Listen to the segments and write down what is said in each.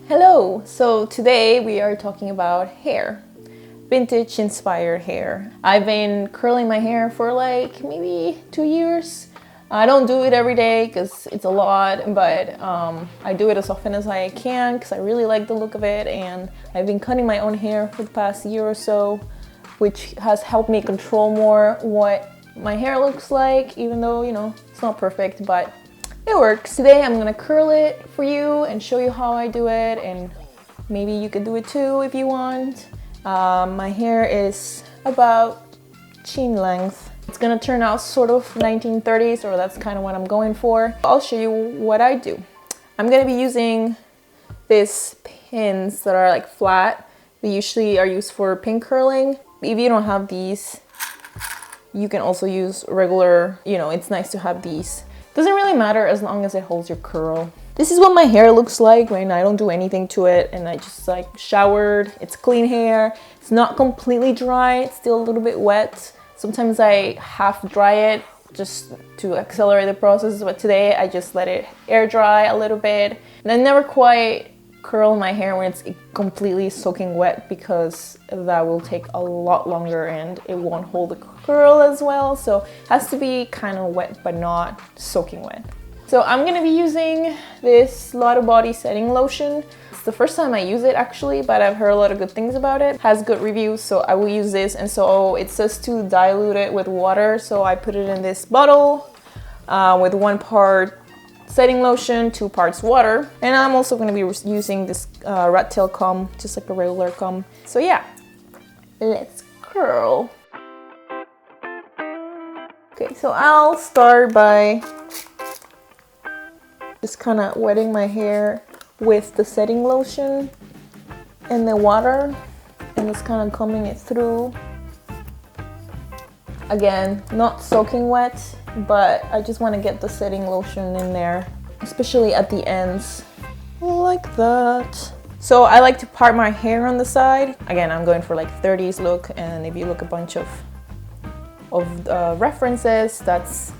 Hello! So today we are talking about hair. Vintage inspired hair. I've been curling my hair for like maybe 2 years. I don't do it every day because it's a lot, but I do it as often as I can because I really like the look of it, and I've been cutting my own hair for the past year or so, which has helped me control more what my hair looks like, even though, you know, it's not perfect, but it works. Today I'm gonna curl it for you and show you how I do it, and maybe you could do it too if you want. My hair is about chin length. It's gonna turn out sort of 1930s, or that's kind of what I'm going for. I'll show you what I do. I'm gonna be using these pins that are like flat. They usually are used for pin curling. If you don't have these, you can also use regular, you know, it's nice to have these. Doesn't really matter as long as it holds your curl. This is what my hair looks like when I don't do anything to it and I just like showered. It's clean hair. It's not completely dry. It's still a little bit wet. Sometimes I half dry it just to accelerate the process, but today I just let it air dry a little bit. And I never quite curl my hair when it's completely soaking wet because that will take a lot longer and it won't hold the curl as well. So it has to be kind of wet but not soaking wet. So I'm gonna be using this Lot of Body setting lotion. It's the first time I use it actually, but I've heard a lot of good things about it. It has good reviews, so I will use this. And so it says to dilute it with water, so I put it in this bottle with 1 part setting lotion, 2 parts water. And I'm also going to be using this rat tail comb, just like a regular comb. So yeah, let's curl. Okay, so I'll start by just kind of wetting my hair with the setting lotion and the water, and just kind of combing it through. Again, not soaking wet, but I just want to get the setting lotion in there, especially at the ends, like that. So I like to part my hair on the side. Again, I'm going for like 30s look, and if you look a bunch of references, that's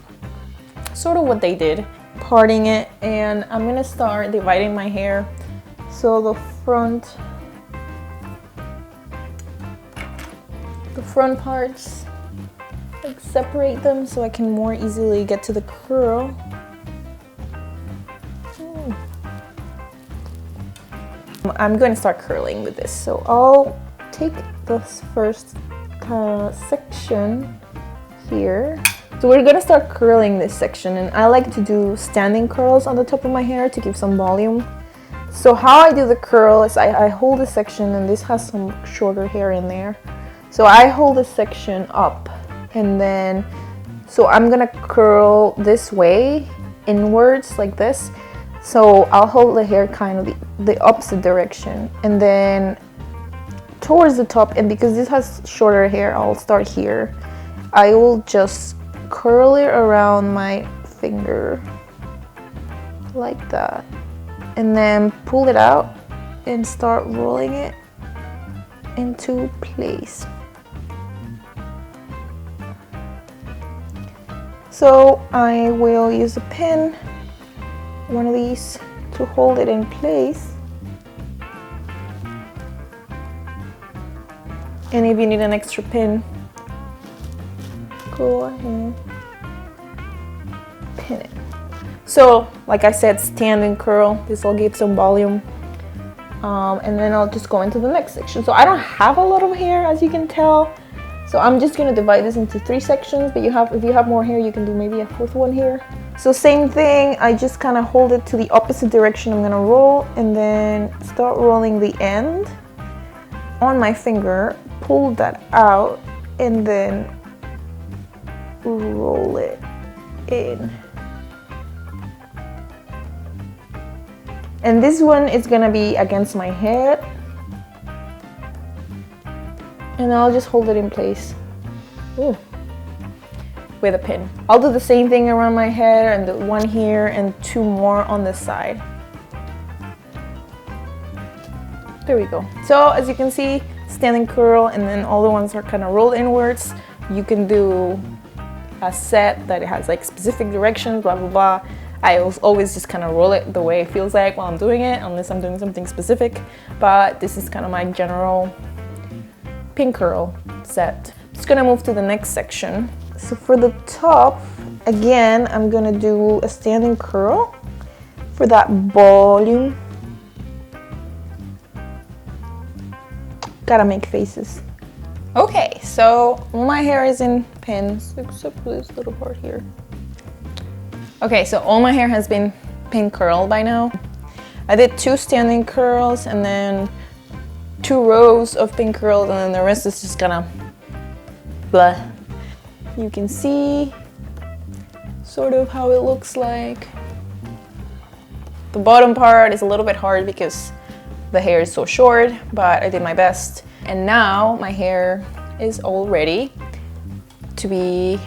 sort of what they did, parting it. And I'm gonna start dividing my hair. So the front parts, like separate them so I can more easily get to the curl. I'm going to start curling with this. So I'll take this first section here. So we're going to start curling this section, and I like to do standing curls on the top of my hair to give some volume. So how I do the curl is I hold this section, and this has some shorter hair in there. So I hold this section up, and then, so I'm gonna curl this way, inwards like this. So I'll hold the hair kind of the opposite direction, and then towards the top, and because this has shorter hair, I'll start here. I will just curl it around my finger like that, and then pull it out and start rolling it into place. So I will use a pin, one of these, to hold it in place. And if you need an extra pin, go ahead, pin it. So like I said, standing curl, this will give some volume. And then I'll just go into the next section. So I don't have a lot of hair, as you can tell. So I'm just gonna divide this into 3 sections, but if you have more hair, you can do maybe a 4th one here. So same thing, I just kind of hold it to the opposite direction. I'm gonna roll and then start rolling the end on my finger, pull that out, and then roll it in. And this one is gonna be against my head. And I'll just hold it in place. Ooh. With a pin. I'll do the same thing around my head, and the 1 here and 2 more on this side. There we go. So as you can see, standing curl, and then all the ones are kind of rolled inwards. You can do a set that it has like specific directions, blah, blah, blah. I always just kind of roll it the way it feels like while I'm doing it, unless I'm doing something specific. But this is kind of my general pin curl set. Just gonna move to the next section. So for the top, again, I'm gonna do a standing curl for that volume. Gotta make faces. Okay, so my hair is in pins, except for this little part here. Okay, so all my hair has been pin curled by now. I did 2 standing curls and then 2 rows of pin curls, and then the rest is just gonna blah. You can see sort of how it looks like. The bottom part is a little bit hard because the hair is so short, but I did my best. And now my hair is all ready to be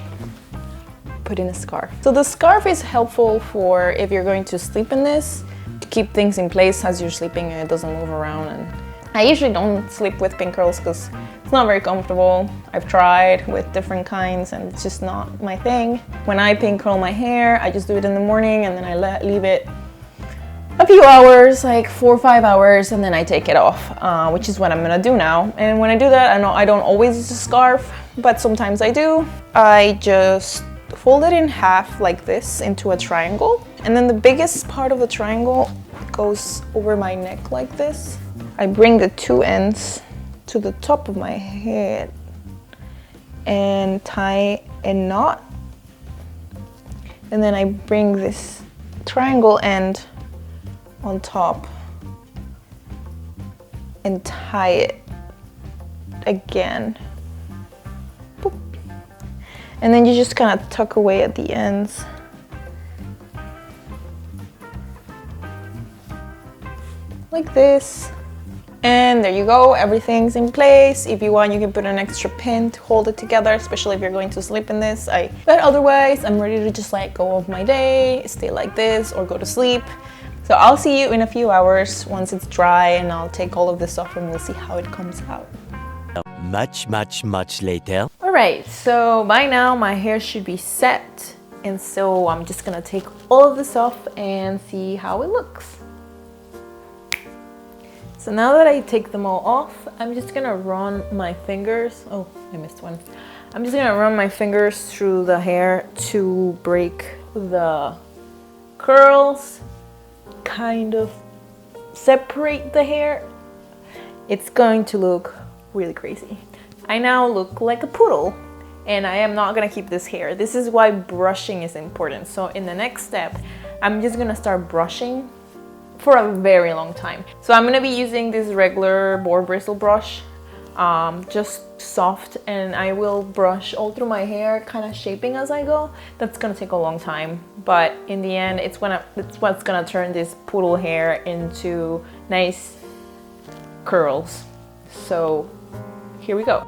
put in a scarf. So the scarf is helpful for if you're going to sleep in this, to keep things in place as you're sleeping and it doesn't move around. And I usually don't sleep with pin curls because it's not very comfortable. I've tried with different kinds and it's just not my thing. When I pin curl my hair, I just do it in the morning and then I leave it a few hours, like 4 or 5 hours, and then I take it off, which is what I'm gonna do now. And when I do that, I know I don't always use a scarf, but sometimes I do. I just fold it in half like this into a triangle, and then the biggest part of the triangle goes over my neck like this. I bring the 2 ends to the top of my head and tie a knot, and then I bring this triangle end on top and tie it again. Boop. And then you just kind of tuck away at the ends. Like this. And there you go, everything's in place. If you want, you can put an extra pin to hold it together, especially if you're going to sleep in this. But otherwise, I'm ready to just like go of my day, stay like this, or go to sleep. So I'll see you in a few hours once it's dry, and I'll take all of this off and we'll see how it comes out. Much later. All right, so by now my hair should be set. And so I'm just gonna take all of this off and see how it looks. So now that I take them all off, I'm just gonna run my fingers. Oh, I missed one. I'm just gonna run my fingers through the hair to break the curls, kind of separate the hair. It's going to look really crazy. I now look like a poodle, and I am not gonna keep this hair. This is why brushing is important. So in the next step, I'm just gonna start brushing for a very long time. So I'm gonna be using this regular boar bristle brush, just soft, and I will brush all through my hair, kind of shaping as I go. That's gonna take a long time, but in the end, it's what's gonna turn this poodle hair into nice curls. So here we go.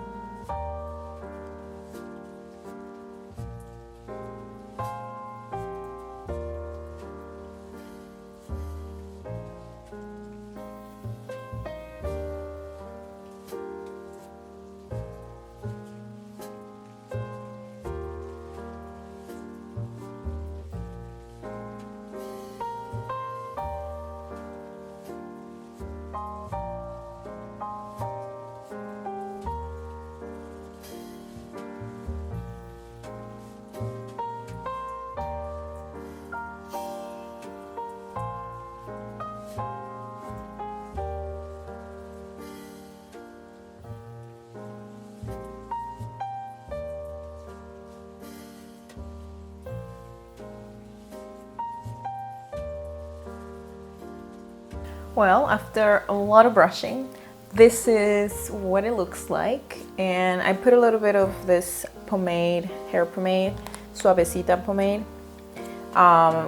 Well, after a lot of brushing, this is what it looks like. And I put a little bit of this pomade, hair pomade, Suavecita pomade,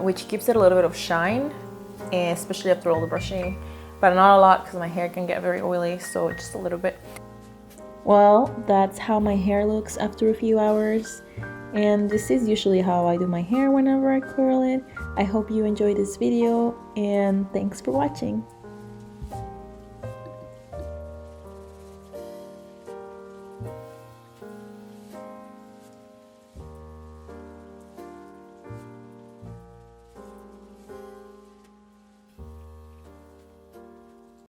which gives it a little bit of shine, especially after all the brushing, but not a lot because my hair can get very oily, so just a little bit. Well, that's how my hair looks after a few hours. And this is usually how I do my hair whenever I curl it. I hope you enjoyed this video, and thanks for watching.